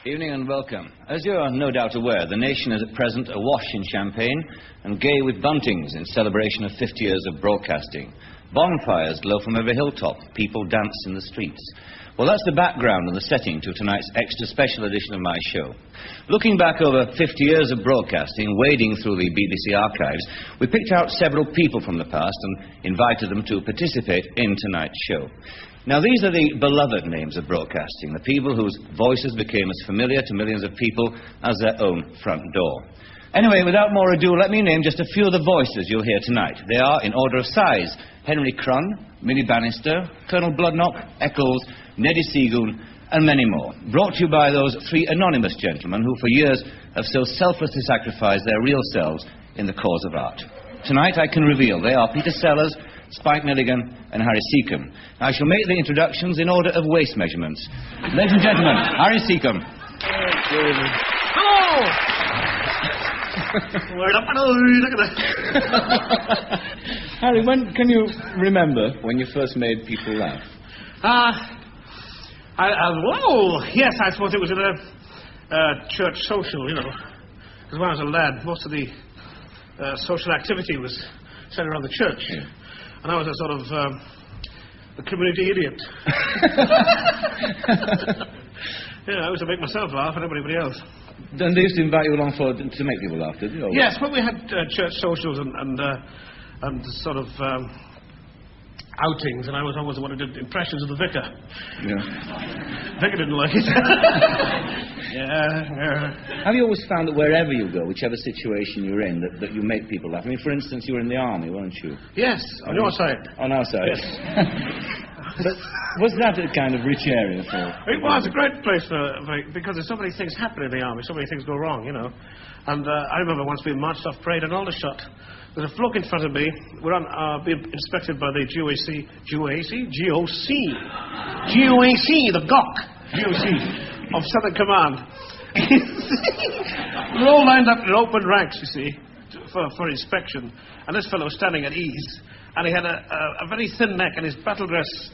Evening and welcome. As you are no doubt aware, the nation is at present awash in champagne and gay with buntings in celebration of 50 years of broadcasting. Bonfires glow from every hilltop. People dance in the streets. Well, that's the background and the setting to tonight's extra special edition of my show. Looking back over 50 years of broadcasting, wading through the BBC archives, we picked out several people from the past and invited them to participate in tonight's show. Now, these are the beloved names of broadcasting, the people whose voices became as familiar to millions of people as their own front door. Anyway, without more ado, let me name just a few of the voices you'll hear tonight. They are, in order of size, Henry Crun, Minnie Bannister, Colonel Bloodknock, Eccles, Neddy Seagoon, and many more. Brought to you by those three anonymous gentlemen who for years have so selflessly sacrificed their real selves in the cause of art. Tonight I can reveal they are Peter Sellars, Spike Milligan, and Harry Secombe. I shall make the introductions in order of waist measurements. Ladies and gentlemen, Harry Secombe. Hello! Look at that. Harry, when can you remember when you first made people laugh? Yes, I suppose it was at a church social, you know. Because when I was a lad, most of the social activity was centered around the church. Yeah. And I was a sort of a community idiot. Yeah, I used to make myself laugh and everybody else. And they used to invite you along to make people laugh, did you? Yes, when we had church socials and sort of outings, and I was always the one who did impressions of the vicar. Yeah. Vicar didn't like it. Yeah. Have you always found that wherever you go, whichever situation you're in, that you make people laugh? I mean, for instance, you were in the army, weren't you? Yes, on your side. On our side. Yes. But was that a kind of rich area for... It was a great place because there's so many things happen in the army, so many things go wrong, you know. And I remember once being marched off parade and Aldershot. There's a bloke in front of me. We're on being inspected by the GOC, the GOC of Southern Command. We're all lined up in open ranks, you see, for inspection. And this fellow was standing at ease. And he had a very thin neck, and his battle dress,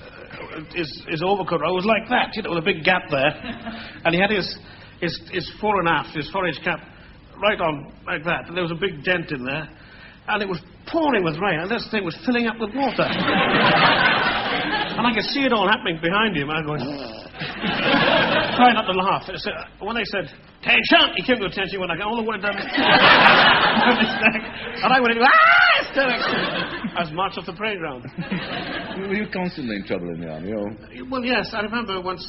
his overcoat was like that, you know, with a big gap there. And he had his fore and aft, his forage cap, right on like that. And there was a big dent in there. And it was pouring with rain, and this thing was filling up with water. And I could see it all happening behind him. I'm going, trying not to laugh. When they said, "Attention!" he came to attention when I got all the way down his neck. And I went into, hysterics. I was marched off the parade ground. Were you constantly in trouble in the army? Or? Well, yes. I remember once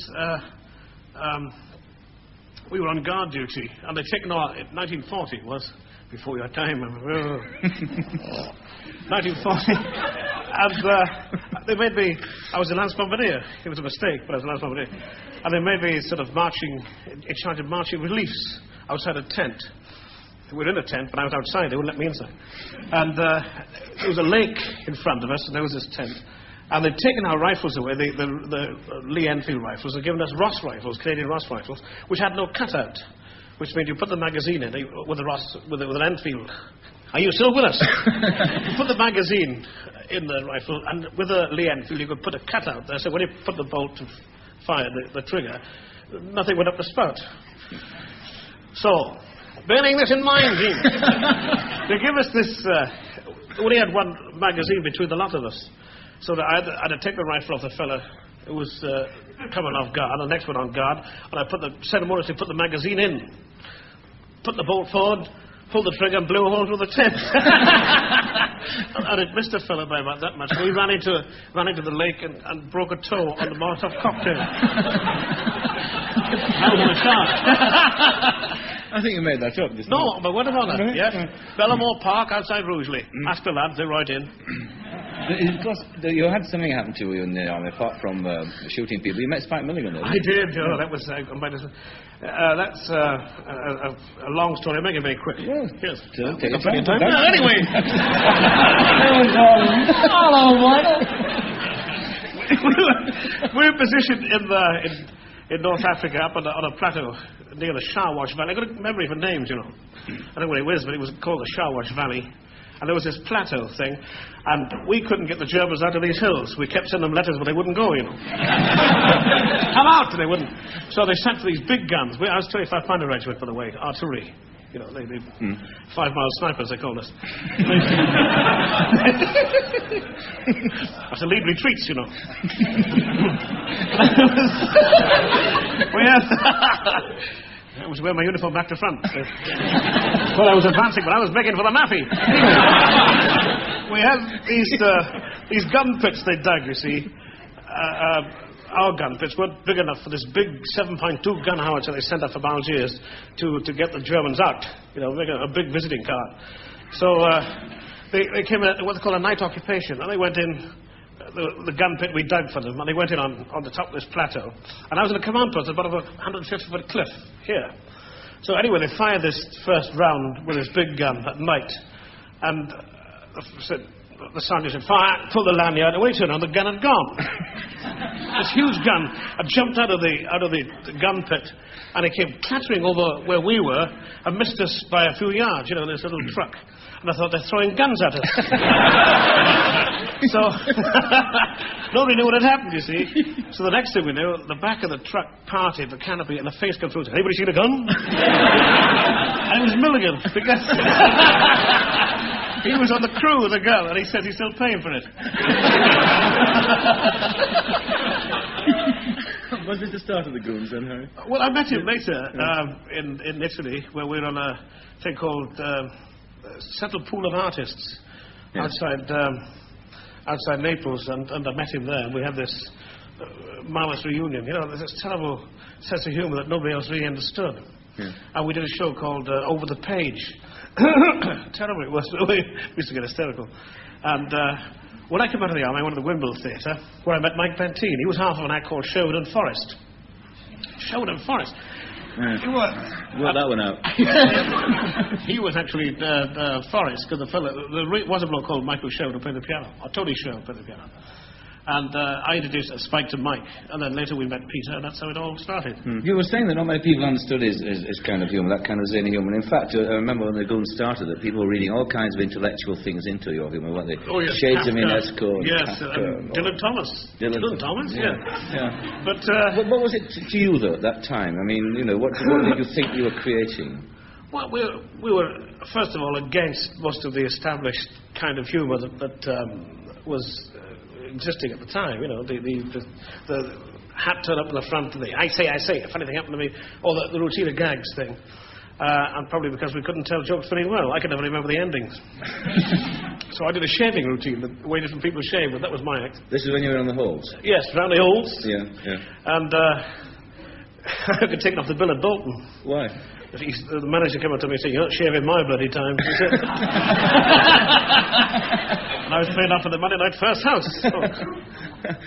we were on guard duty, and they'd taken our, 1940 it was, before your time. 1940. And they made me, I was a Lance Bombardier. It was a mistake, but I was a Lance Bombardier. And they made me sort of in charge of marching reliefs outside a tent. We were in a tent, but I was outside. They wouldn't let me inside. And there was a lake in front of us, and there was this tent. And they'd taken our rifles away, the Lee Enfield rifles, and given us Ross rifles, Canadian Ross rifles, which had no cutout, which means you put the magazine in with an Enfield. Are you still with us? You put the magazine in the rifle, and with a Lee Enfield you could put a cutout there, so when you put the bolt to fire the trigger, nothing went up the spout. So, bearing this in mind, Gene, they give us this, we only had one magazine between the lot of us, so that I had to take the rifle off the fella who was coming off guard, the next one on guard, and I said to Morris to put the magazine in, put the bolt forward, pulled the trigger and blew a hole through the tent. And it missed a fella by about that much. We ran into the lake and broke a toe on the Molotov cocktail. That was a shot. I think you made that up. No, but what about that? Yes. Bellamore Park outside Rugeley. Ask the lads, they're right in. Because you had something happen to you in the army, apart from shooting people. You met Spike Milligan, didn't you? I did, Joe. That was... that's a long story. I'll make it very quick. Well, yes. Take your time. Anyway. We were positioned in North Africa, up on a plateau near the Shawash Valley. I've got a memory for names, you know. I don't know what it was, but it was called the Shawash Valley. And there was this plateau thing, and we couldn't get the Germans out of these hills. We kept sending them letters, but they wouldn't go, you know. Come out, and they wouldn't. So they sent for these big guns. I was 25 Pounder Regiment, by the way, artillery. You know, they 5-mile snipers, they called us. That's a lead retreats, you know. I was wearing my uniform back to front. Well, I was advancing, but I was begging for the mappy. We had these gun pits they dug, you see. Our gun pits weren't big enough for this big 7.2 gun howitzer they sent up from Algiers to get the Germans out. You know, make a big visiting card. So they came in what they call a night occupation, and they went in the gun pit we dug for them, and they went in on the top of this plateau. And I was in a command post at about a 150-foot cliff here. So anyway, they fired this first round with this big gun at night, and the sergeant said, "Fire!" Pulled the lanyard, and when he turned on, the gun had gone. This huge gun had jumped out of the gun pit, and it came clattering over where we were and missed us by a few yards, you know, this little truck. And I thought, they're throwing guns at us. So nobody knew what had happened, you see. So the next thing we knew, the back of the truck parted, the canopy, and the face came through. "Anybody seen a gun?" And it was Milligan, because he was on the crew with the gun, and he says he's still paying for it. Was this the start of the Goons then, Harry? Well, I met him later in Italy, where we were on a thing called Central Pool of Artists outside Naples, and I met him there, and we had this marvelous reunion. You know, there's this terrible sense of humour that nobody else really understood. Yeah. And we did a show called Over the Page. Terrible it was. We used to get hysterical. And when I came out of the army, I went to the Wimbledon Theatre, where I met Mike Bentine. He was half of an act called Sherwood Forest. Sherwood Forest. He was. Work that one out. He was actually Forrest, because there was a bloke called Michael Sherwood who played the piano, or Tony Sherwood played the piano. And I introduced Spike to Mike, and then later we met Peter, and that's how it all started. You were saying that not many people understood his kind of humour, that kind of zany humour. In fact, I remember when the Goons started that people were reading all kinds of intellectual things into your humour, weren't they? Oh, yes. Shades of Minesco. Yes, Dylan Thomas. Dylan Thomas, yeah. But what was it to you, though, at that time? I mean, you know, what did you think you were creating? Well, we were, first of all, against most of the established kind of humour that was existing at the time, you know, the hat turn up in the front, the I say, if anything happened to me, or the routine of gags thing. And probably because we couldn't tell jokes very well. I could never remember the endings. So I did a shaving routine, the way different people shave, but that was my act. This is when you were on the halls? Yes, around the halls. Yeah. And I got taken off the bill at Bolton. Why? The manager came up to me and said, "You're not shaving my bloody time." He said. And I was playing off at the Monday Night First House. So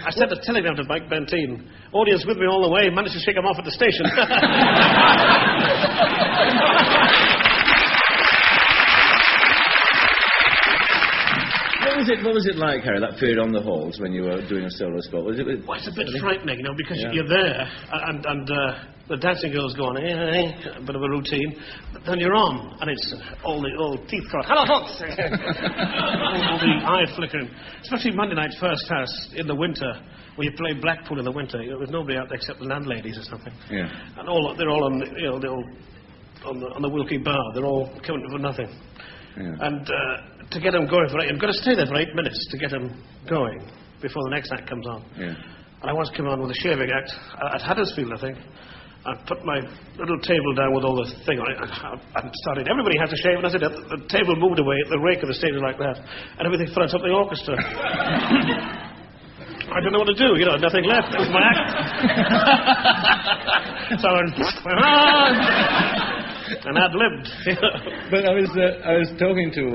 I sent a telegram to Mike Bentine. Audience with me all the way, managed to shake him off at the station. What was it like, Harry, that period on the halls when you were doing a solo spot? Well, it's a bit frightening, you know, because you're there, and the dancing girls go on, a bit of a routine, but then you're on, and it's all the teeth cut. Hello, folks! all the eye flickering. Especially Monday Night First House in the winter, when you play Blackpool in the winter, you know, there's nobody out there except the landladies or something. Yeah. And they're all on, you know, they're all on the Wilkie Bar. They're all coming for nothing. Yeah. And to get them going for 8, you've got to stay there for 8 minutes to get them going before the next act comes on. Yeah. And I once came on with a shaving act at Huddersfield, I think. I put my little table down with all the thing on it and started. Everybody had to shave, and I said, the table moved away, the rake of the stage was like that, and everything fell on top of the orchestra. I didn't know what to do, you know, nothing left. That was my act. So and ad-libbed. But I was talking to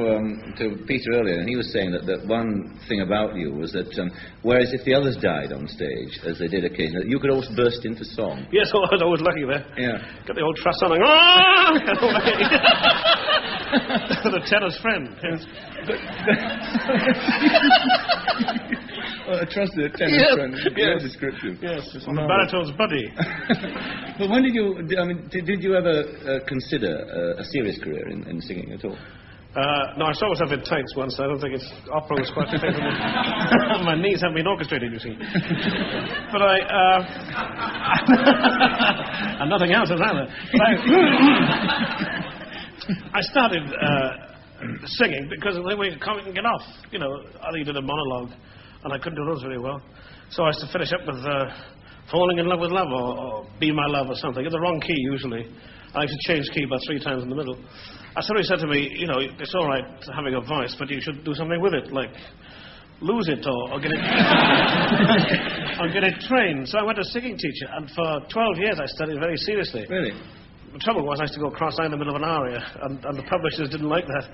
Peter earlier, and he was saying that one thing about you was that whereas if the others died on stage, as they did occasionally, you could always burst into song. Yes, I was always lucky there. Yeah. Got the old truss on, and the tenor's friend. Yes. Well, I trust the tenor's friend. Yes. Descriptive. Yes, it's on the baritone's buddy. But when did you? I mean, did you ever consider a serious career in singing at all? No, I saw myself in tights once. I don't think opera was quite the thing for me. My knees haven't been orchestrated, you see. But and nothing else has either. I started singing because the way comic can get off. You know, I did a monologue, and I couldn't do those very well. So I used to finish up with Falling in Love with Love or Be My Love or something. In the wrong key, usually. I used to change key about 3 times in the middle. Somebody said to me, you know, it's all right having a voice, but you should do something with it, like lose it or get it or get it trained. So I went to a singing teacher, and for 12 years I studied very seriously. Really? The trouble was I used to go cross-eyed in the middle of an aria, and the publishers didn't like that.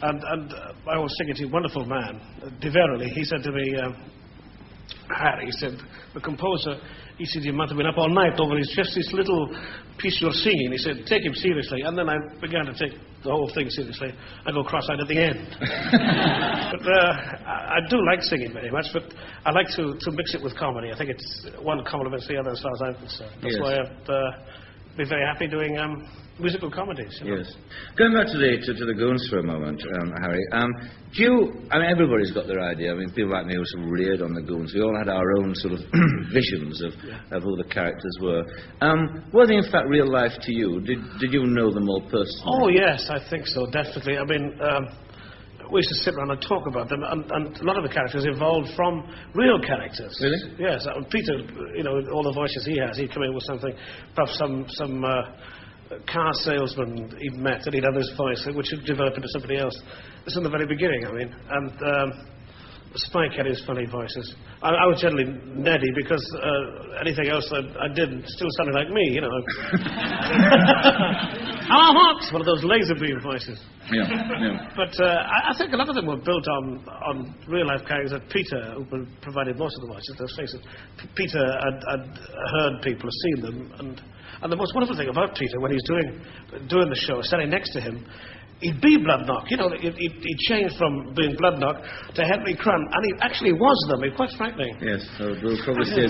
And my old singing teacher, wonderful man, De Verily, he said to me, Harry, he said, the composer, he said, you must have been up all night over just this little piece you're singing. He said, take him seriously. And then I began to take the whole thing seriously. I go cross-eyed at the end. But I do like singing very much, but I like to mix it with comedy. I think it's one complements the other as far as I'm concerned. That's why I've been very happy doing musical comedies. You know? Yes. Going back to the Goons for a moment, Harry. Everybody's got their idea. I mean, people like me who were sort of reared on the Goons. We all had our own sort of visions of who the characters were. Were they in fact real life to you? Did you know them all personally? Oh yes, I think so, definitely. I mean, we used to sit around and talk about them, and a lot of the characters evolved from real characters. Really? Yes. Peter, you know, all the voices he has, he'd come in with something, perhaps some car salesman he'd met, and he'd have his voice, which would develop into somebody else. This is in the very beginning, I mean. And Spike had his funny voices. I was generally Neddy because anything else I did still sounded like me, you know. One of those laser beam voices. Yeah. But I think a lot of them were built on real life characters. Peter, who provided most of the voices, let's face it. Peter had heard people, had seen them, and the most wonderful thing about Peter, when he's doing the show, standing next to him, he'd be Bloodknock. You know, he'd changed from being Bloodknock to Henry Crumb, and he actually was them. It's quite frightening. Yes, so we'll probably say...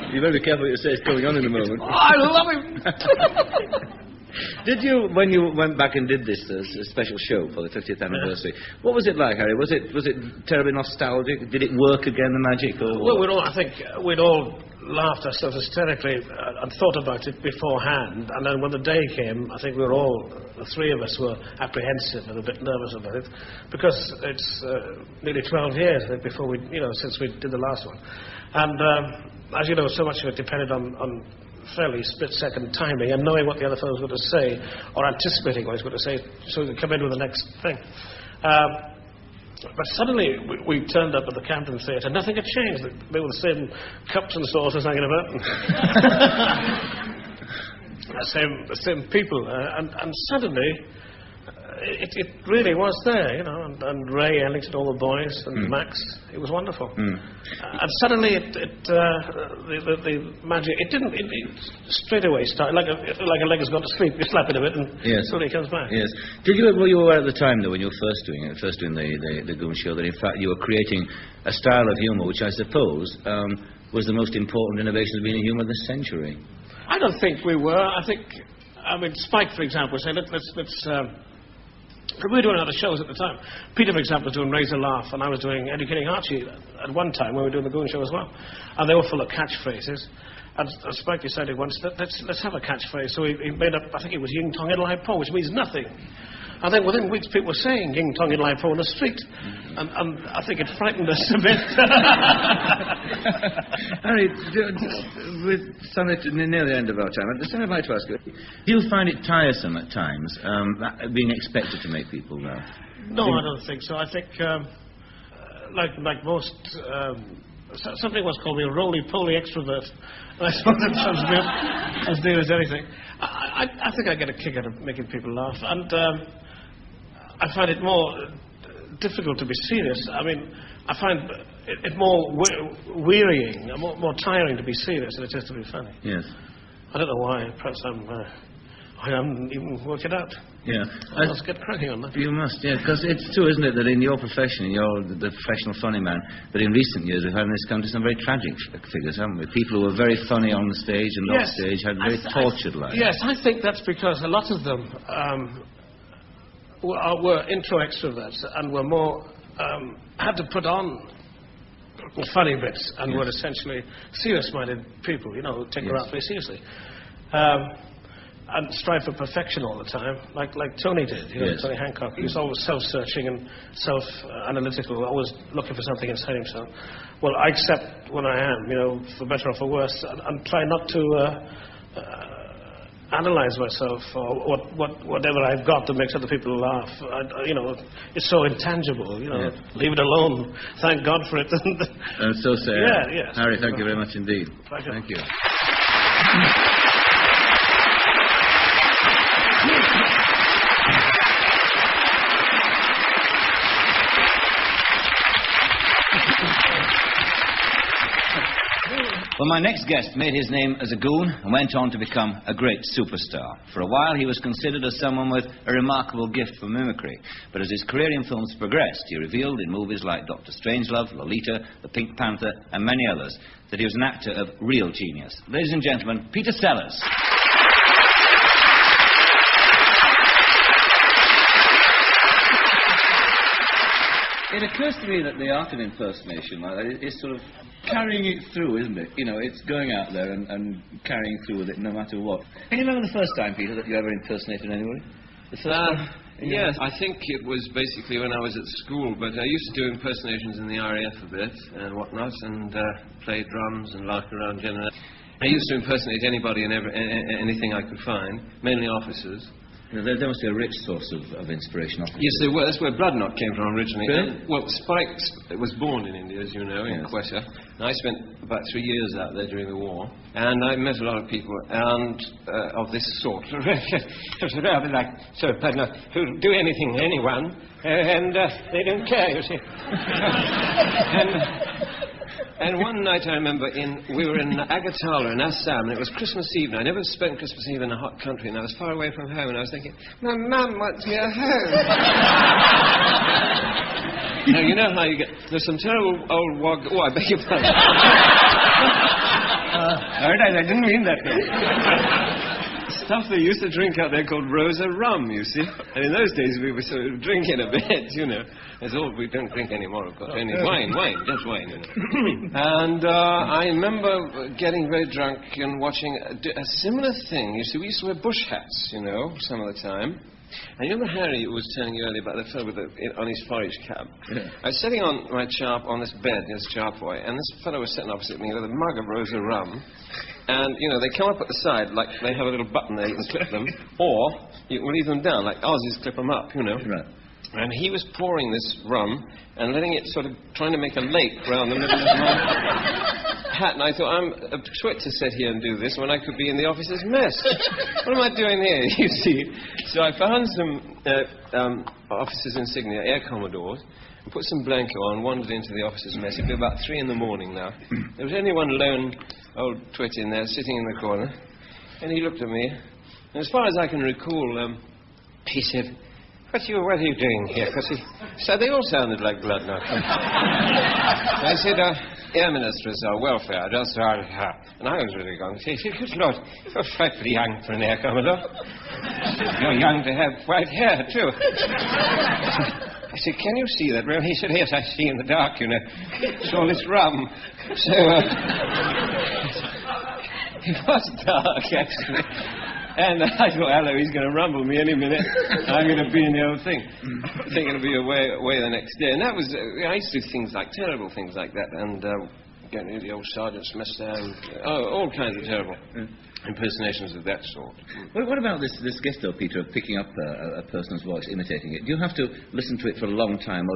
You better be careful what you say. It's going on in a moment. Oh, I love him! Did you, when you went back and did this special show for the 50th anniversary, what was it like, Harry? Was it terribly nostalgic? Did it work again, the magic? Or well, I think we'd all laughed ourselves hysterically and thought about it beforehand, and then when the day came, I think the 3 of us were apprehensive and a bit nervous about it, because it's nearly 12 years, I think, before since we did the last one. And as you know, so much of it depended on fairly split-second timing and knowing what the other fellow was going to say, or anticipating what he was going to say, so we could come in with the next thing. But suddenly we turned up at the Camden Theatre. Nothing had changed. They were the same cups and saucers hanging about. the same people. And suddenly it really was there, you know. And Ray Ellington, all the boys, and Max. It was wonderful. And suddenly the magic. It didn't. It straight away started like a leg has gone to sleep. You slap it a bit, and suddenly it comes back. Yes. Were you aware at the time, though, when you were first doing the Goon show, that in fact you were creating a style of humour which I suppose was the most important innovation of being humour of the century? I don't think we were. I mean, Spike, for example, said let's. We were doing other shows at the time. Peter, for example, was doing Raise a Laugh, and I was doing Educating Archie at one time when we were doing the Goon show as well. And they were full of catchphrases. And Spike decided once that let's have a catchphrase. So he made up, I think it was Ying Tong In Lai Po, which means nothing. And then within weeks people were saying Ying Tong In Lai Po on the street. And I think it frightened us a bit. Harry, we're near the end of our time. I'd like to ask you, do you find it tiresome at times, being expected to make people laugh? No, I don't think so. I think, like most... somebody once called me a roly-poly extrovert. And I suppose that sums me up as near as anything. I think I get a kick out of making people laugh. And I find it more difficult to be serious. I mean, I find it more wearying, more tiring to be serious than it is to be funny. Yes. I don't know why. Perhaps I haven't even worked it out. Yeah. Let's get cracking on that. You must, yeah, because it's true, isn't it, that in your profession, you're the professional funny man, that in recent years we've had in this country some very tragic figures, haven't we? People who were very funny on the stage and off stage had very tortured lives. Yes, I think that's because a lot of them were intro extroverts and were more, had to put on funny bits and were essentially serious-minded people, take her out very seriously. And strive for perfection all the time, like Tony did, Tony Hancock. He was always self-searching and self-analytical, always looking for something inside himself. Well, I accept what I am, for better or for worse, and try not to analyze myself or whatever I've got that makes other people laugh. It's so intangible, leave it alone. Thank God for it. And so say yes. Harry, thank you very much indeed. Pleasure. Thank you. Well, my next guest made his name as a goon and went on to become a great superstar. For a while, he was considered as someone with a remarkable gift for mimicry. But as his career in films progressed, he revealed in movies like Dr. Strangelove, Lolita, The Pink Panther, and many others, that he was an actor of real genius. Ladies and gentlemen, Peter Sellars. It occurs to me that the art of impersonation is sort of carrying it through, isn't it? It's going out there and carrying through with it no matter what. Can you remember the first time, Peter, that you ever impersonated anybody? The first time? Yes, I think it was basically when I was at school, but I used to do impersonations in the RAF a bit and whatnot, and play drums and lark around generally. I used to impersonate anybody and anything I could find, mainly officers. There must be a rich source of inspiration. Yes, there were. That's where Bloodknot came from originally. Really? Well, Spike was born in India, as you know, in Quetta. And I spent about 3 years out there during the war, and I met a lot of people and of this sort. Rather like sort of Bloodknot, who do anything to anyone, and they don't care, you see. And one night I remember we were in Agartala in Assam, and it was Christmas Eve, and I never spent Christmas Eve in a hot country, and I was far away from home, and I was thinking, my mum wants me at home. Now, you know how you get... There's some terrible old wog... Oh, I beg your pardon. I didn't mean that. Stuff they used to drink out there called Rosa rum, you see. And in those days we were sort of drinking a bit, That's all we don't drink anymore, of course. Only wine, just wine, And I remember getting very drunk and watching a similar thing. You see, we used to wear bush hats, some of the time. And you remember Harry was telling you earlier about the fellow on his forage cab? Yeah. I was sitting on my on this bed, this charpoy, and this fellow was sitting opposite me with a mug of Rosa rum. And, they come up at the side, like they have a little button there, you can clip them, or you can leave them down, like Aussies clip them up, Right. And he was pouring this rum and letting it sort of trying to make a lake around the middle of my hat. And I thought, I'm a twit to sit here and do this when I could be in the officer's mess. What am I doing here, you see? So I found some officers' insignia, Air Commodores, and put some blanket on, wandered into the officer's mess. It'd be about 3 in the morning now. There was only one lone old twit in there, sitting in the corner. And he looked at me. And as far as I can recall, he said, what are you doing here? So they all sounded like Bloodknot. I said, Air Ministers are welfare, just our... And I was really going to say, good Lord, you're frightfully young for an Air Commodore. You're young to have white hair, too. I said, can you see that room? He said, yes, I see in the dark, It's all this rum. So, it was dark, actually. And I thought, hello, he's going to rumble me any minute. I'm going to be in the old thing. Thinking to be away the next day. And that was, I used to do things like, terrible things like that. And getting into the old sergeant's mess there. And, all kinds of terrible impersonations of that sort. Well, what about this gift, though, Peter, of picking up a person's voice, imitating it? Do you have to listen to it for a long time? Or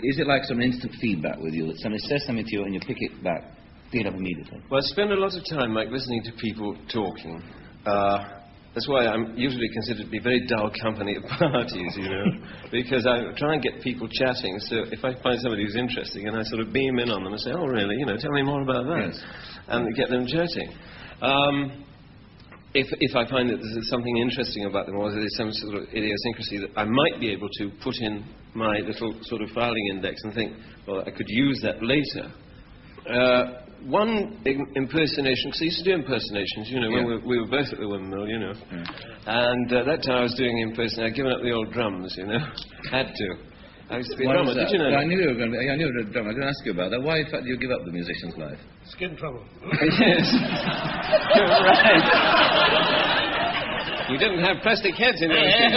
is it like some instant feedback with you, that somebody says something to you and you pick it up immediately? Well, I spend a lot of time, listening to people talking. That's why I'm usually considered to be very dull company at parties, because I try and get people chatting. So if I find somebody who's interesting, and I sort of beam in on them and say, oh, really, tell me more about that. Yes. And get them chatting. If I find that there's something interesting about them, or there's some sort of idiosyncrasy that I might be able to put in my little sort of filing index and think, well, I could use that later, one impersonation, because I used to do impersonations, you know, when we were both at the Windmill, you know. And that time I was doing impersonation. I'd given up the old drums, you know. Had to. I used to be a drummer. Did you know that? I knew you were going to be. I knew you were a drummer. I was going to ask you about that. Why, in fact, did you give up the musician's life? Skin trouble. Yes. Right. You didn't have plastic heads in those days.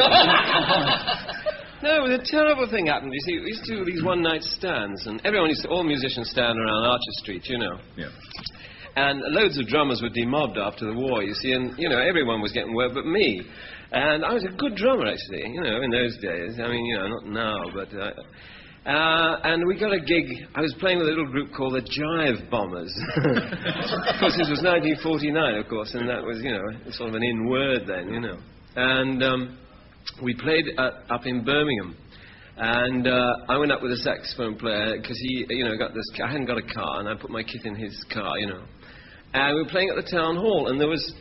No, a terrible thing happened. You see, we used to do these one-night stands, and all musicians stand around Archer Street, you know. Yeah. And loads of drummers were demobbed after the war, you see, and, you know, everyone was getting work but me. And I was a good drummer, actually, you know, in those days. I mean, you know, not now, but... and we got a gig. I was playing with a little group called the Jive Bombers. Of course, this was 1949, of course, and that was, you know, sort of an in-word then, you know. And we played up in Birmingham. And I went up with a saxophone player because he, you know, I hadn't got a car, and I put my kit in his car, you know. And we were playing at the town hall, and there was...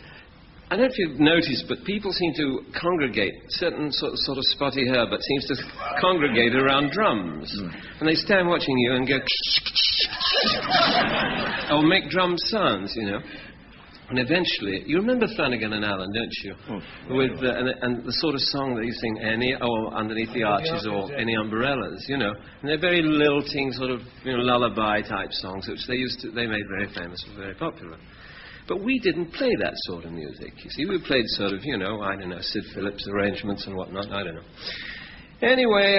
I don't know if you've noticed, but people seem to congregate. Certain sort of Spotty Herbert seems to congregate around drums. And they stand watching you and go... or make drum sounds, you know. And eventually... You remember Flanagan and Allen, don't you? With and the sort of song that you sing, Underneath the Arches, or Any Umbrellas, you know. And they're very lilting, sort of, you know, lullaby-type songs, which they made very famous and very popular. But we didn't play that sort of music, you see. We played sort of, you know, I don't know, Sid Phillips arrangements and whatnot, I don't know. Anyway,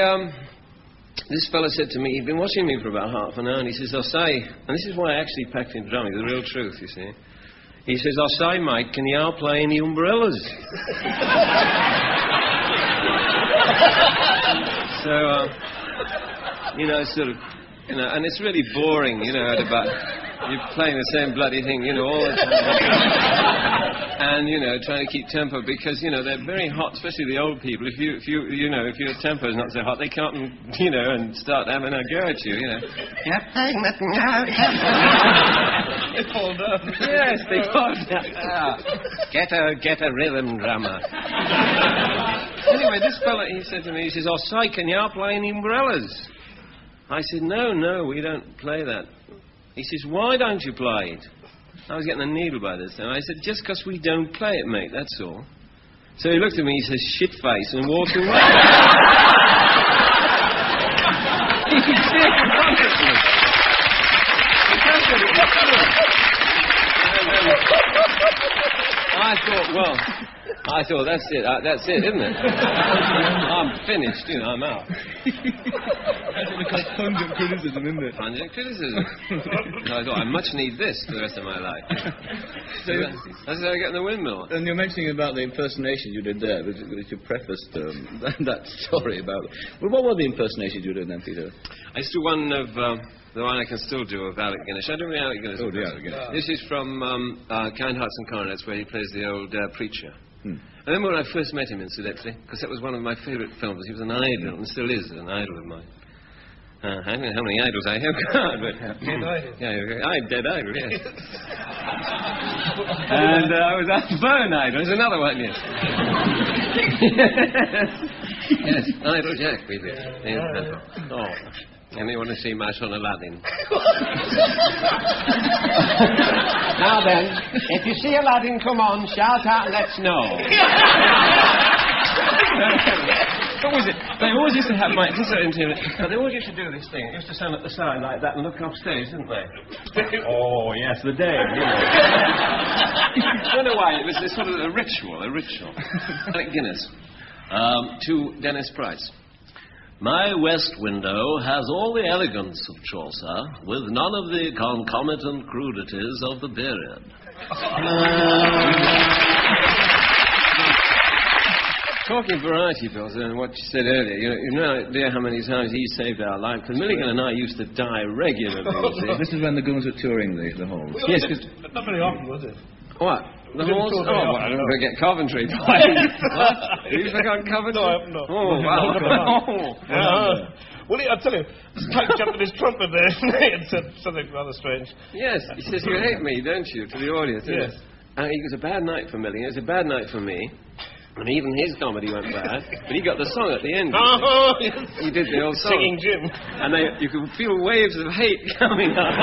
this fella said to me, he'd been watching me for about half an hour, and he says, and this is why I actually packed in drumming, the real truth, you see. He says, Mike, can you play any umbrellas? So, you know, sort of, you know, and it's really boring, you know, at about... You're playing the same bloody thing, you know, all the time. And, you know, trying to keep tempo because, you know, they're very hot, especially the old people. If your tempo's not so hot, they come up and, you know, and start having a go at you, you know. You're playing nothing now. They fall down. Yes, they fall down. Get a rhythm drummer. Anyway, this fella, he said to me, he says, can you play any umbrellas? I said, no, we don't play that. He says, why don't you play it? I was getting a needle by this time. I said, just because we don't play it, mate, that's all. So he looked at me, he says, shit face, and walked away. He did in front of me. I thought, that's it, isn't it? I'm finished, you know, I'm out. Because pungent criticism, isn't it? Pungent criticism. So I thought, I much need this for the rest of my life. So that's how I get in the Windmill. And you're mentioning about the impersonation you did there, which you prefaced that story about. Well, what were the impersonations you did then, Peter? I used to do one of... the one I can still do of Alec Guinness. I don't know Alec Guinness. Oh, yeah, Guinness. This is from Kind Hearts and Coronets, where he plays the old preacher. I remember when I first met him, incidentally, because that was one of my favourite films. He was an idol, and still is an idol of mine. I don't know how many idols I have got, but... Dead idol. Yeah, I'm dead idol, yes. And I was a bone idol. There's another one, yes. Yes, Idol Jack, we did. Oh. And you want to see my son Aladdin? Now then, if you see Aladdin, come on, shout out and let's know. What was it? They always used to have but they always used to do this thing. They used to stand at the side like that and look upstairs, didn't they? Oh, yes, the day, you know. I don't know why, it was this sort of a ritual. Alec Guinness. To Dennis Price. My west window has all the elegance of Chaucer, with none of the concomitant crudities of the period. Talking variety, Bill, and what you said earlier, you know idea how many times he saved our life, because Milligan and I used to die regularly, you see. This is when the Goons were touring the halls. Yes, because... Not very often, was it? What? The halls? Oh, well, I don't forget Coventry. What? You forgot Coventry? No. Oh, wow. Well, I'll tell you, Spike jumped in his trumpet there and said something rather strange. Yes, he says, you hate me, don't you, to the audience. Yes. It was a bad night for Milligan. It was a bad night for me. And even his comedy went bad, but he got the song at the end. Oh, yes. He did the old song. Singing Jim. And you could feel waves of hate coming up.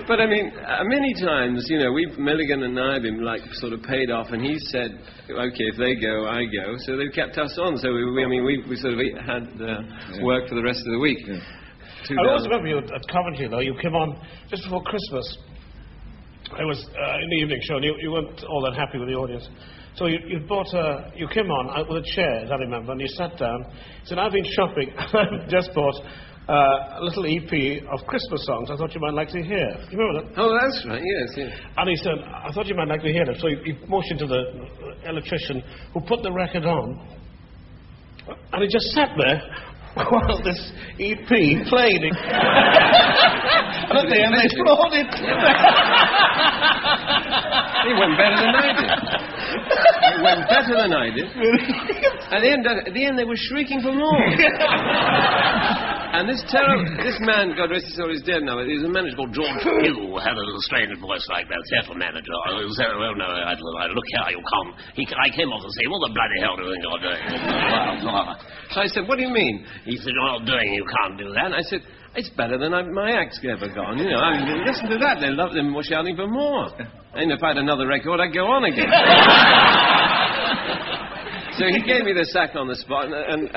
But I mean, many times, you know, Milligan and I have been like sort of paid off, and he said, okay, if they go, I go. So they've kept us on. So we sort of had work for the rest of the week. Yeah. I always remember you at Coventry, though. You came on just before Christmas. It was in the evening show, and you weren't all that happy with the audience. So you came on with a chair, as I remember, and you sat down. You said, I've been shopping, and I've just bought a little EP of Christmas songs I thought you might like to hear. You remember that? Oh, that's right, yes. And he said, I thought you might like to hear them. So he motioned to the electrician who put the record on, and he just sat there while this EP played. And at the end, they brought it. He went better than I did. He went better than I did. At the end, they were shrieking for more. And this man, God rest his soul, is dead now. He was a manager called George Hill, had a little strange voice like that. Theatre manager. Well, no, look here, you can't. I came off and said, what the bloody hell do you think you're doing? So I said, what do you mean? He said, you're not doing, you can't do that. And I said, it's better than my act's ever gone. You know, I mean, listen to that. They loved them shouting for more. And if I had another record, I'd go on again. So he gave me the sack on the spot, and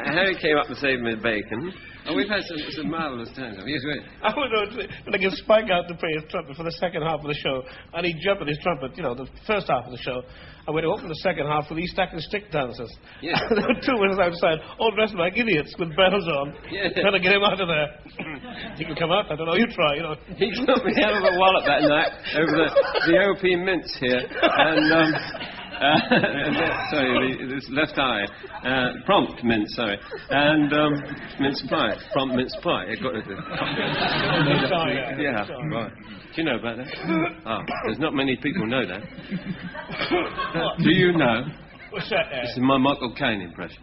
Harry came up to save me bacon. And we've had some marvellous times. Yes, right. I would know when I give Spike out to play his trumpet for the second half of the show, and he'd jump at his trumpet, you know, the first half of the show, and we'd open the second half with these stacking stick dancers. Yeah. There were two winners outside, all dressed like idiots with bells on. Yeah. Trying to get him out of there. He can come out, I don't know, you try, you know. He took me out of the wallet that night over the OP mints here, and sorry, this left eye, prompt mince, sorry, and mince pie, prompt mince pie. It got it. Yeah, right. Do you know about that? Oh, there's not many people know that. Do you know? What's that? This is my Michael Caine impression.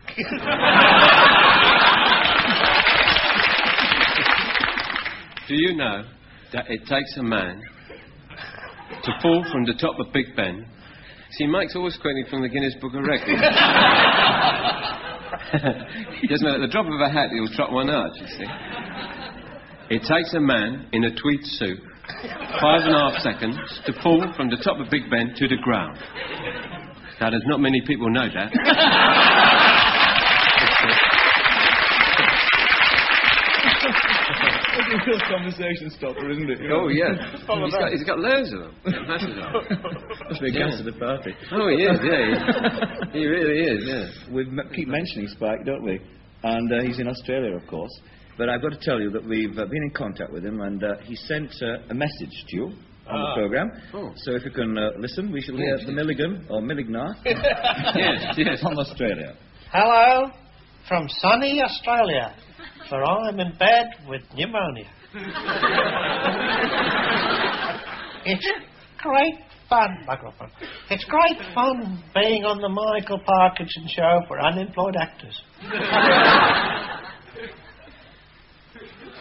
Do you know that it takes a man to fall from the top of Big Ben? See, Mike's always quoting from the Guinness Book of Records. He doesn't know, at the drop of a hat, he'll trot one out, you see. It takes a man in a tweed suit 5.5 seconds to fall from the top of Big Ben to the ground. Now, there's not many people know that. It's a real conversation stopper, isn't it? Oh, yeah. He's got loads of them. Must be a gas to the party. Oh, he is, yeah. He really is, yeah. We keep mentioning Spike, don't we? And he's in Australia, of course. But I've got to tell you that we've been in contact with him, and he sent a message to you on the programme. Oh. So if you can listen, we shall hear the Milligan, or Millignar, yes, from Australia. Hello, from sunny Australia. For I'm in bed with pneumonia. It's great fun, microphone. It's great fun being on the Michael Parkinson show for unemployed actors.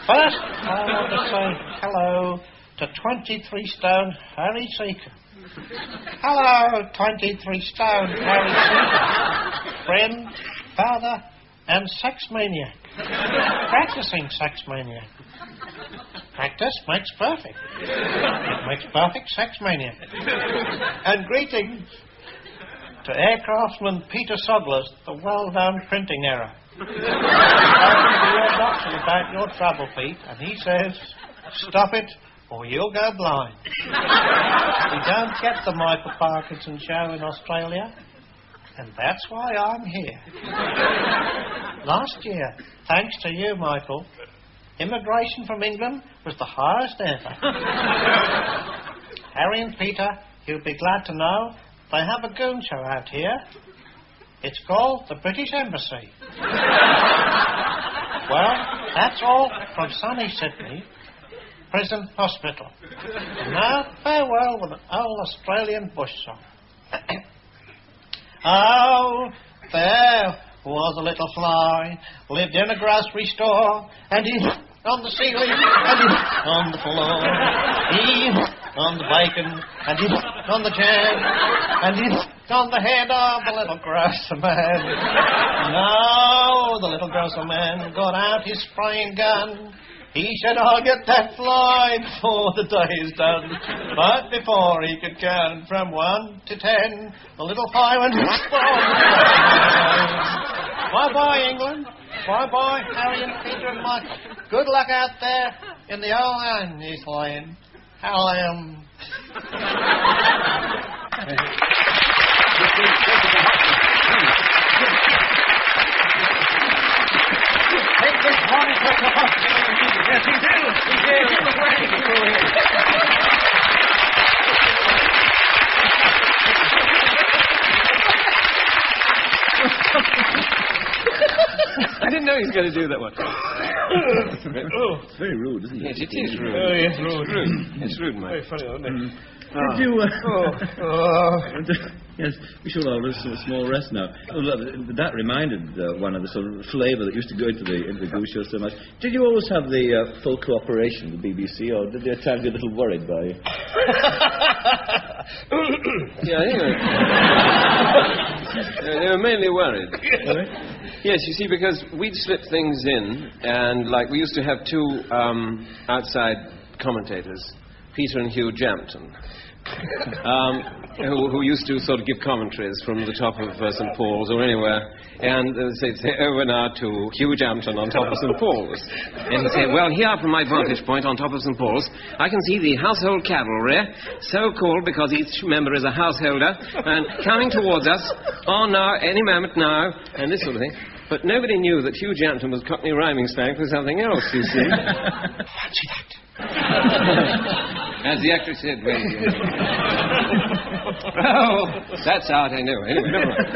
First, I want to say hello to 23 stone Harry Seeker. Hello, 23 stone Harry Seeker. Friend, father, and sex maniac. Practicing sex maniac. Practice makes perfect. It makes perfect sex maniac. And greetings to aircraftsman Peter Sodler's The Well-Done Printing Error. Talking to your doctor about your trouble, Pete, and he says, stop it or you'll go blind. We don't get the Michael Parkinson show in Australia, and that's why I'm here. Last year, thanks to you, Michael, immigration from England was the highest ever. Harry and Peter, you'll be glad to know they have a goon show out here. It's called the British Embassy. Well, that's all from sunny Sydney Prison Hospital. And now, farewell with an old Australian bush song. Oh, there was a little fly, lived in a grocery store, and he on the ceiling, and he on the floor, he on the bacon, and he on the jam, and he on the head of the little grocer man. Now the little grocer man got out his spraying gun, He said, I'll get that fly before the day is done. But before he could count from 1 to 10, the little fly went... Bye-bye, England. Bye-bye, Harry and Peter and Michael. Good luck out there in the old Annie's Lane. Take this one for the hospital. Yes, we do. I didn't know he was going to do that one. It's very rude, isn't it? Yes, it is rude. Oh, yes, rude. It's rude, Mike. Very funny, isn't it? Did you... Yes, we should all have a small rest now. That reminded one of the sort of flavour that used to go into the Goose show so much. Did you always have the full cooperation of the BBC, or did they at times get a little worried by you? Yeah, they were mainly worried. Yes, you see, because we'd slip things in, and, like, we used to have two outside commentators, Peter and Hugh Jampton, who used to sort of give commentaries from the top of St. Paul's or anywhere, and they'd say, over now to Hugh Jampton on top of St. Paul's. And he'd say, well, here from my vantage point on top of St. Paul's, I can see the household cavalry, so called because each member is a householder, and coming towards us, now, any moment now, and this sort of thing. But nobody knew that Hugh Jampton was Cockney rhyming slang for something else, you see. Fancy that. As the actress said, well, that's out, I know. Anyway, never mind.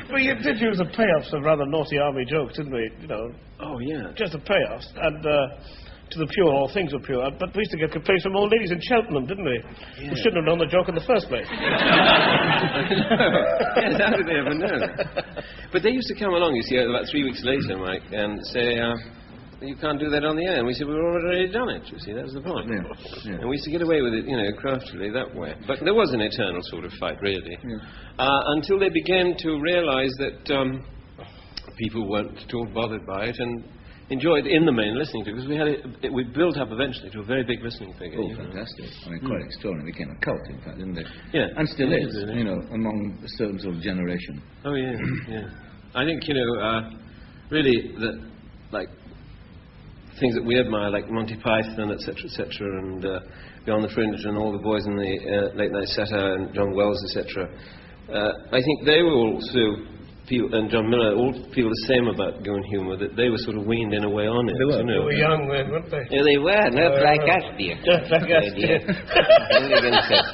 Well, you did use the payoffs of rather naughty army jokes, didn't we? You know. Oh, yeah. Just the payoffs. And to the pure, all things were pure. But we used to get complaints from old ladies in Cheltenham, didn't we? Yeah. We shouldn't have known the joke in the first place. Yes, how did they ever know? But they used to come along, you see, about 3 weeks later, Mike, and say... you can't do that on the air. And we said, we've already done it, you see, that was the point. Yeah. Yeah. And we used to get away with it, craftily that way. But there was an eternal sort of fight, really. Yeah. Until they began to realise that people weren't at all bothered by it and enjoyed, in the main, listening to it, because we built up eventually to a very big listening figure. Oh, fantastic. I mean, quite extraordinary. It became a cult, in fact, didn't it? Yeah. And still is, among a certain sort of generation. Oh, yeah, yeah. I think, really, that, like, things that we admire, like Monty Python, etc., and Beyond the Fringe, and all the boys in the Late Night Satire, and John Wells, etc. I think they will also feel, and John Miller, all feel the same about Goon humour, that they were sort of weaned in a way on it. They were. They were young then, weren't they? Yeah, they were, not like us, dear. Just like us, dear. Milligan said,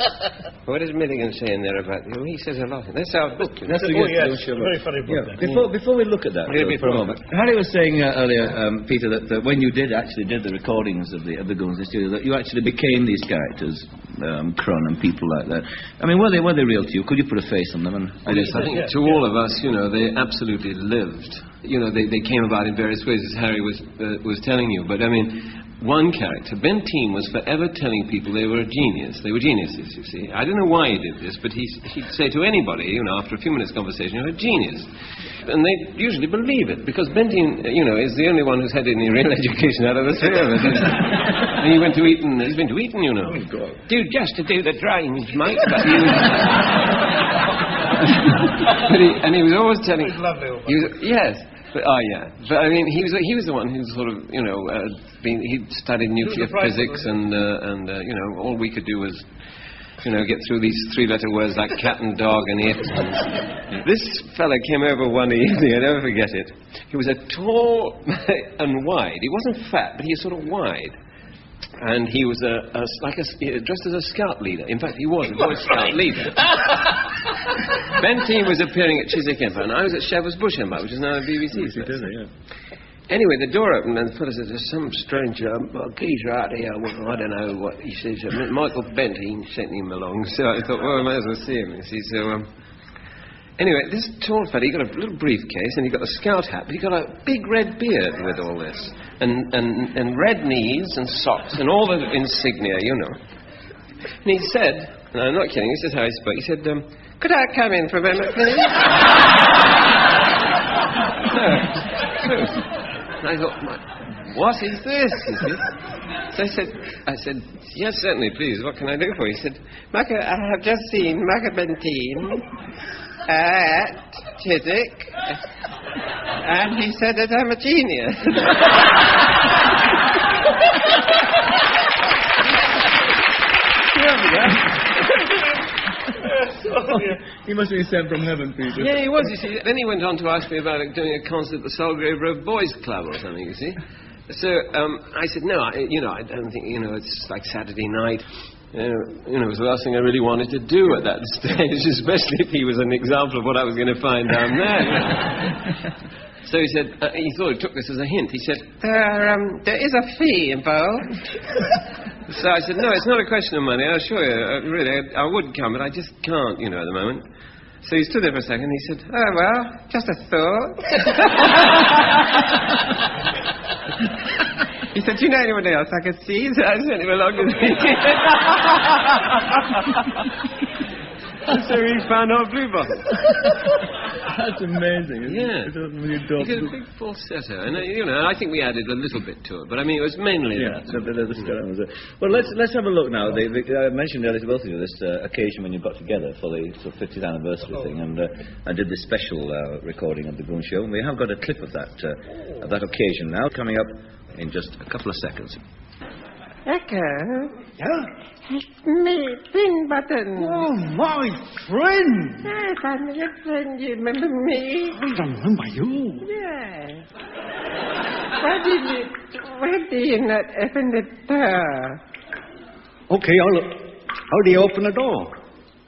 what does Milligan say in there about you? He says a lot. That's our book. That's a yes, very funny book. Yeah. Before we look at that for a moment, Harry was saying earlier, Peter, that when you did the recordings of the Goons in the studio, that you actually became these characters, Cron and people like that. I mean, were they real to you? Could you put a face on them? And I think to all of us, they absolutely lived. They came about in various ways, as Harry was telling you. But I mean, one character, Ben Team, was forever telling people they were a genius. They were geniuses, you see. I don't know why he did this, but he'd say to anybody, after a few minutes' conversation, you're a genius. And they usually believe it, because Ben Team, is the only one who's had any real education out of the three of us. And he went to Eton. He's been to Eton, Oh, God. Dude, just to do the drawings, Mike. But he was always telling... He's lovely. Yes. But, But I mean, he was the one who sort of, he'd studied nuclear physics, and all we could do was, get through these three-letter words like cat and dog and it. And this fella came over one evening, I'll never forget it. He was a tall and wide. He wasn't fat, but he was sort of wide. And he was dressed as a scout leader. In fact, he was a Boy Scout leader. Ben Team was appearing at Chiswick Empire, and I was at Shepherd's Bush Empire, which is now a BBC. Anyway, the door opened, and the fellow said, there's some strange geezer out here. Well, I don't know what he says. Michael Benteen sent him along, so I thought, well, I might as well see him. You see, so... Anyway, this tall fella, he got a little briefcase, and he got a scout hat, but he got a big red beard with all this, and red knees and socks and all the insignia, And he said, and I'm not kidding, this is how he spoke, he said, could I come in for a moment, please? And I thought, what is this? You see? So I said, yes, certainly, please. What can I do for you? He said, I have just seen Macabentine at Chiswick, and he said that I'm a genius. He must be sent from heaven, Peter. Yeah, he was, you see. Then he went on to ask me about doing a concert at the Solgrave Road Boys Club or something, you see. So I said, no, I don't think, it's like Saturday night. It was the last thing I really wanted to do at that stage, especially if he was an example of what I was going to find down there. So he said, he thought he took this as a hint. He said, there is a fee involved. So I said, no, it's not a question of money, I assure you. Really, I would come, but I just can't, at the moment. So he stood there for a second, and he said, oh, well, just a thought. He said, do you know anyone else I could see? So I sent him along with me. And so he found our blue bottle. That's amazing, isn't it? He did a big falsetto. And, I think we added a little bit to it. But, it was mainly that. Well, let's have a look now. I mentioned earlier to both of you this occasion when you got together for the 50th anniversary thing, and I did this special recording of the Goons show, and we have got a clip of that occasion now, coming up in just a couple of seconds. Echo? Yeah? It's me, Thin Button. Oh, my friend! Yes, I'm your friend. You remember me? I remember you. Yes. Why do you not open the door? Okay, how do you open the door?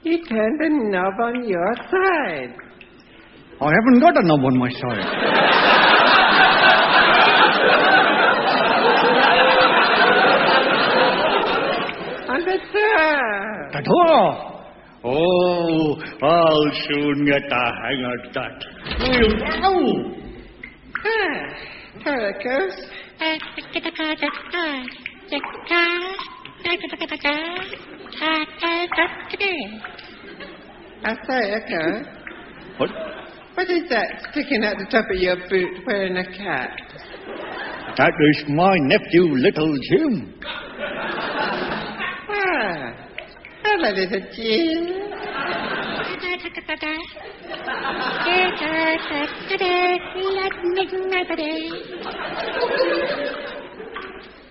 You turn the knob on your side. I haven't got a knob on my side. On the door. The door? Oh, I'll soon get the hang of that. There it goes. I say, Echo. What? What is that sticking at the top of your boot wearing a cap? That is my nephew, Little Jim. Hello, little Jim.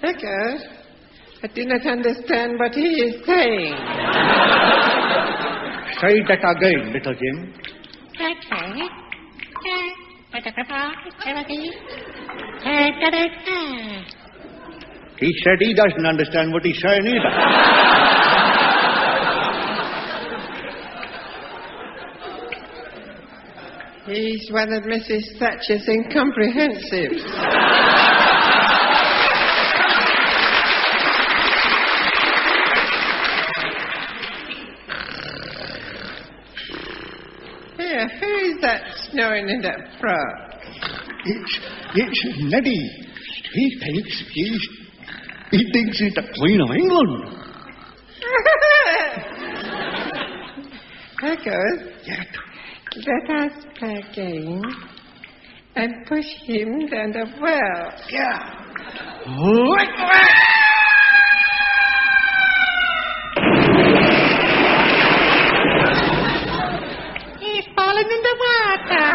Echo, I do not understand what he is saying. Say that again, Little Jim. He said he doesn't understand what he's saying either. He's one of Mrs. Thatcher's incomprehensives. Here, who is that snoring in that frock? It's Neddy. He thinks he's the Queen of England. Echo, let us play a game and push him down the well. Yeah. He's fallen in the water.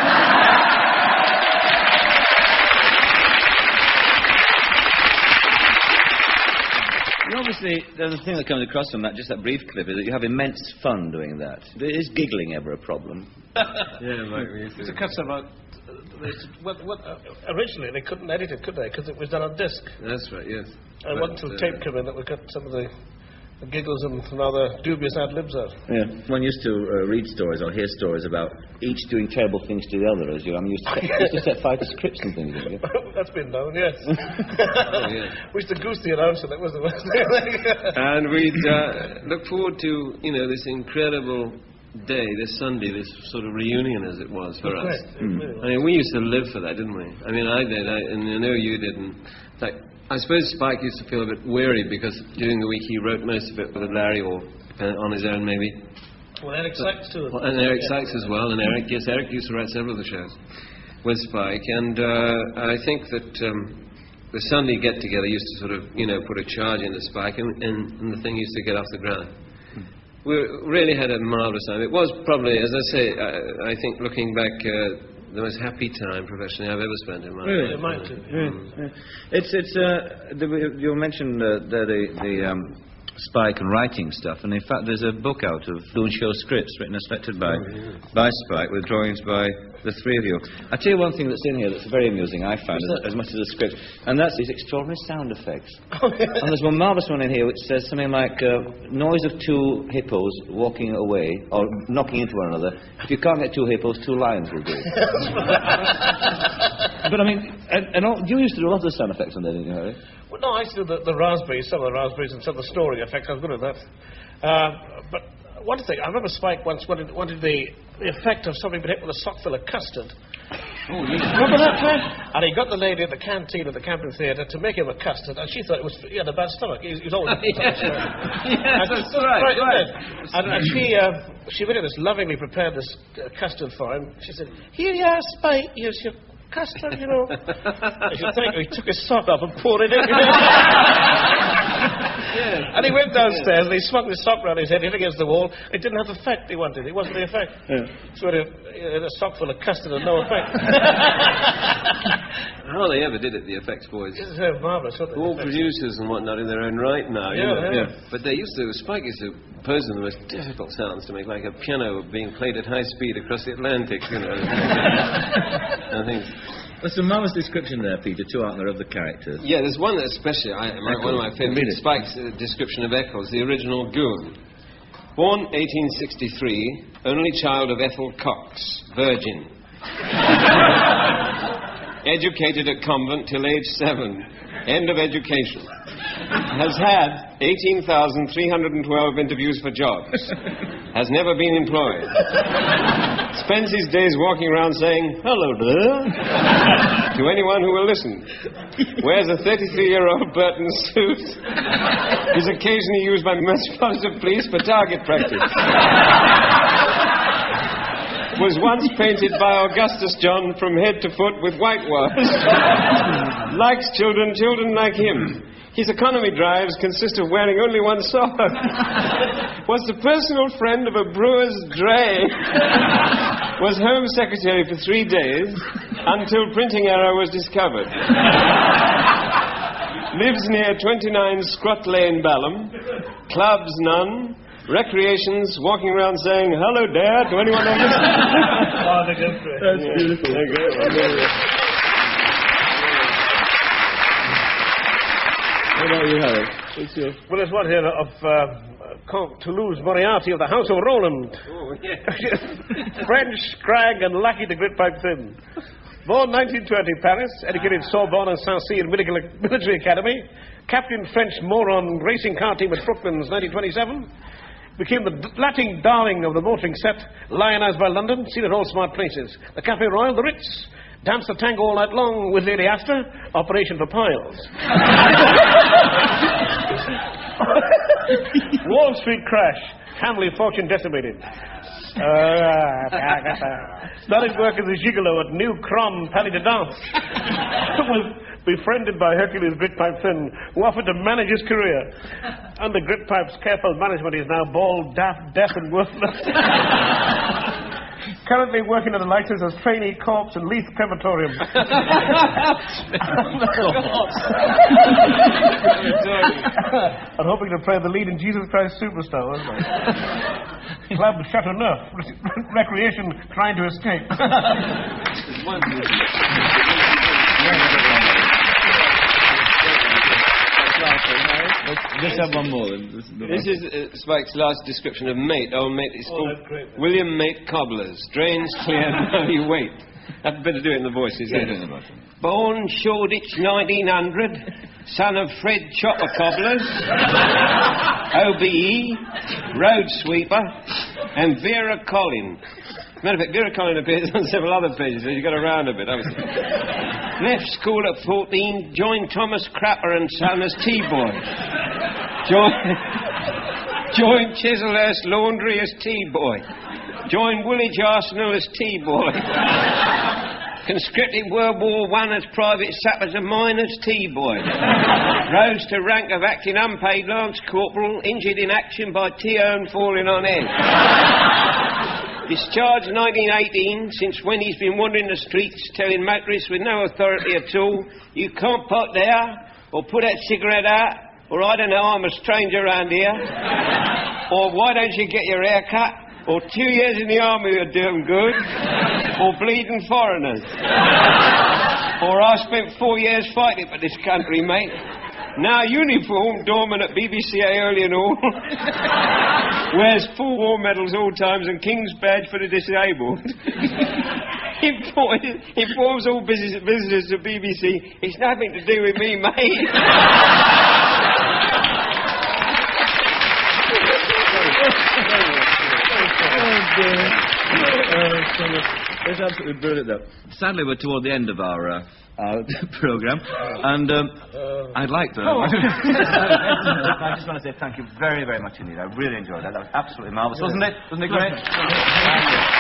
And obviously, there's a thing that comes across from that, just that brief clip, is that you have immense fun doing that. Is giggling ever a problem? Yeah, right. It's a case about... originally, they couldn't edit it, could they? Because it was done on disc. That's right, yes. And once the tape came in, that we got some of the giggles and rather dubious ad-libs out. Yeah. One used to read stories or hear stories about each doing terrible things to the other. As I'm used to set fire to scripts and things. That's been known, yes. Yes. We used to goose the announcer, that was the worst thing. And we'd look forward to, this incredible day, this Sunday, this sort of reunion as it was for us. We used to live for that, didn't we? I did, and I know you did. And in fact, I suppose Spike used to feel a bit weary because during the week he wrote most of it with Larry or on his own maybe. Well, Eric Sykes too. And Eric Sykes as well, and Eric used to write several of the shows. with Spike, and I think that the Sunday get-together used to sort of, put a charge into Spike, and the thing used to get off the ground. We really had a marvellous time. It was probably, as I say, I think looking back, the most happy time professionally I've ever spent in my life. It might too. You mentioned the Spike and writing stuff, and in fact there's a book out of Goons show scripts written and selected by Spike with drawings by the three of you. I'll tell you one thing that's in here that's very amusing, I found, as much as the script, and that's these extraordinary sound effects. And there's one marvellous one in here which says something like noise of two hippos walking away or knocking into one another. If you can't get two hippos, two lions will do. But I mean, you used to do a lot of sound effects on there, didn't you, Harry? Well, no, I used to do the raspberries, some of the raspberries and some of the story effects. I was good at that. But one thing, I remember Spike once wanted the effect of something being hit with a sock full of custard. Oh, yes. Remember that time? And he got the lady at the canteen at the Camden Theatre to make him a custard, and she thought he had a bad stomach. He was always... Yes, that's right. And she really just lovingly prepared this custard for him. She said, "Here you are, Spike, here's your custard, I should think he took his sock off and poured it in. And he went downstairs and he swung his sock round his head, hit against the wall. It didn't have the effect he wanted. It wasn't the effect. So he had a sock full of custard and no effect. How they ever did it, the effects boys. It's marvellous. All producers and whatnot in their own right now. But they used to, Spike used to pose in the most difficult sounds to make, like a piano being played at high speed across the Atlantic, I think. There's some marvellous description there, Peter, too, aren't there, of the characters? Yeah, there's one that especially, one of my favourites, Spike's description of Eccles, the original Goon. Born 1863, only child of Ethel Cox, virgin. Educated at convent till age 7. End of education. Has had 18,312 interviews for jobs. Has never been employed. Spends his days walking around saying, "Hello there," to anyone who will listen. Wears a 33-year-old Burton suit. Is occasionally used by Metropolitan Police for target practice. Was once painted by Augustus John from head to foot with whitewash. Likes children like him. His economy drives consist of wearing only one sock. Was the personal friend of a brewer's dray. Was Home Secretary for 3 days until printing error was discovered. Lives near 29 Scrot Lane, Balham. Clubs none. Recreations, walking around saying, "Hello, Dad," to anyone who listens. Oh, they're good for it. That's beautiful. What about you, Harry? What's your... Well, there's one here of Comte Toulouse Moriarty of the House of Roland. Oh, yeah. French, Scrag, and Lackey the Grit-Pipe Thin. Born 1920, Paris. Educated Sorbonne and Saint-Cyr Military Academy. Captain French moron racing car team at Brooklands, 1927. Became the Latin darling of the motoring set, lionised by London, seen at all smart places. The Café Royal, the Ritz. Danced the tango all night long with Lady Astor. Operation for piles. Wall Street crash. Family fortune decimated. Started work as a gigolo at New Crom Palais de Danse. Was befriended by Hercules Gritpipe Thin, who offered to manage his career. Under Gritpipe's careful management, he is now bald, daft, deaf, and worthless. Currently working at the license as trainee corpse in Leith Crematorium. I'm hoping to play the lead in Jesus Christ Superstar, wasn't I? Club Chateauneuf. Recreation trying to escape. Let's have one more. This is Spike's last description of Mate. Old Mate is called William Mate Cobblers. Drains clear, no you wait. Have a bit to do it in the voices. Born Shoreditch 1900, son of Fred Chopper Cobblers, OBE, road sweeper, and Vera Collin. Matter of fact, Vera Collin appears on several other pages, so you got around a bit, obviously. Left school at 14, joined Thomas Crapper and Son as T-boy. Joined Chislehurst Laundry as T-boy. Joined Woolwich Arsenal as T-boy. Conscripted World War I as private sappers and miners, T-boy. Rose to rank of acting unpaid lance corporal, injured in action by T-Own falling on head. Discharged 1918, since when he's been wandering the streets telling motorists with no authority at all, you can't park there, or put that cigarette out, or I don't know, I'm a stranger around here, or why don't you get your hair cut, or 2 years in the army are doing good, or bleeding foreigners, or I spent 4 years fighting for this country, mate. Now uniform, doorman at BBC early and all, wears 4 war medals all times and King's badge for the disabled. Informs all visitors to BBC. It's nothing to do with me, mate. It's absolutely brilliant, though. Sadly, we're toward the end of our programme, and I'd like to... I just want to say thank you very, very much indeed. I really enjoyed that. That was absolutely marvellous, wasn't it? Wasn't it great? Thank you.